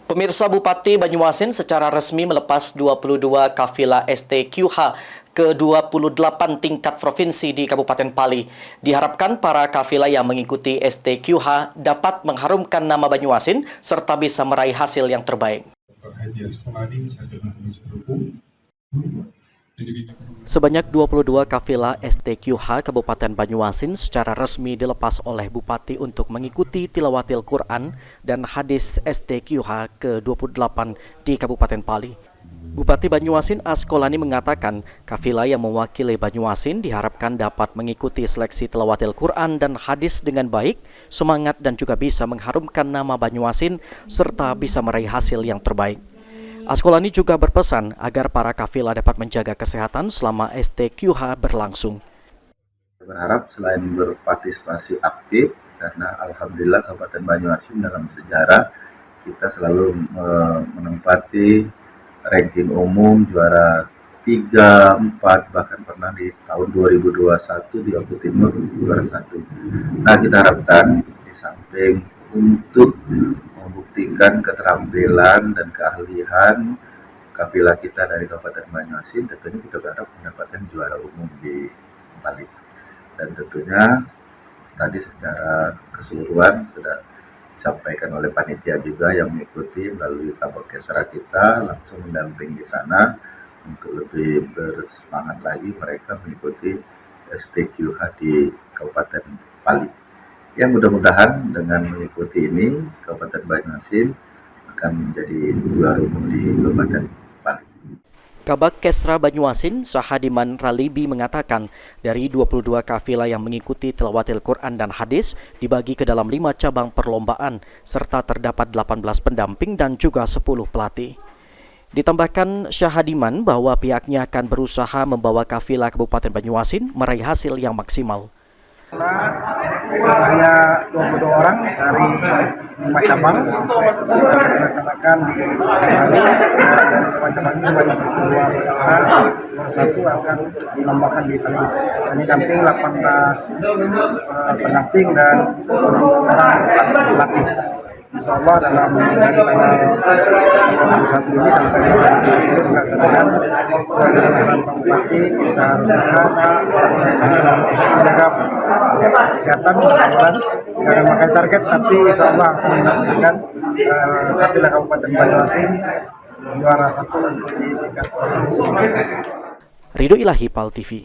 Pemirsa, Bupati Banyuasin secara resmi melepas 22 kafilah STQH ke-28 tingkat provinsi di Kabupaten Pali. Diharapkan para kafilah yang mengikuti STQH dapat mengharumkan nama Banyuasin serta bisa meraih hasil yang terbaik. Sebanyak 22 kafilah STQH Kabupaten Banyuasin secara resmi dilepas oleh Bupati untuk mengikuti tilawatil Quran dan hadis STQH ke-28 di Kabupaten Pali. Bupati Banyuasin Askolani mengatakan kafilah yang mewakili Banyuasin diharapkan dapat mengikuti seleksi tilawatil Quran dan hadis dengan baik, semangat dan juga bisa mengharumkan nama Banyuasin serta bisa meraih hasil yang terbaik. Askolani juga berpesan agar para kafilah dapat menjaga kesehatan selama STQH berlangsung. Berharap selain berpartisipasi aktif, karena alhamdulillah Kabupaten Banyuasin dalam sejarah kita selalu menempati ranking umum juara 3, 4, bahkan pernah di tahun 2021 di Oku Timur juara 1. Nah, kita harapkan di samping untuk membuktikan keterampilan dan keahlian kafilah kita dari Kabupaten Banyuasin, tentunya kita berharap mendapatkan juara umum di Bali. Dan tentunya tadi secara keseluruhan sudah disampaikan oleh panitia juga yang mengikuti melalui Kabak Kesra kita langsung mendampingi di sana untuk lebih bersemangat lagi mereka mengikuti STQH di Kabupaten Pali. Ya, mudah-mudahan dengan mengikuti ini Kabupaten Banyuasin akan menjadi juara umum di Kabupaten Pali. Kabak Kesra Banyuasin Sahadiman Ralibi mengatakan dari 22 kafilah yang mengikuti tilawatil Quran dan hadis dibagi ke dalam 5 cabang perlombaan serta terdapat 18 pendamping dan juga 10 pelatih. Ditambahkan Syahadiman bahwa pihaknya akan berusaha membawa kafilah Kabupaten Banyuasin meraih hasil yang maksimal. Hanya 22 orang dari 5 cabang kita laksanakan di Bali. Dari 5 cabang ini sebanyak 2 peserta, satu akan dilombakan di Bali. Ini damping 18 pendamping dan 10 orang pelatih. Insya Allah dalam dari tanggal 21 ini sampai tanggal 20 dilaksanakan sesuai dengan arahan Pak Bupati. Kita harus menjaga kesehatan dan jangan memakai target, tapi insya Allah akan menjadikan kafilah Kabupaten Banyuasin juara 1 untuk di tingkat provinsi. Ridho Ilahi, PAL TV.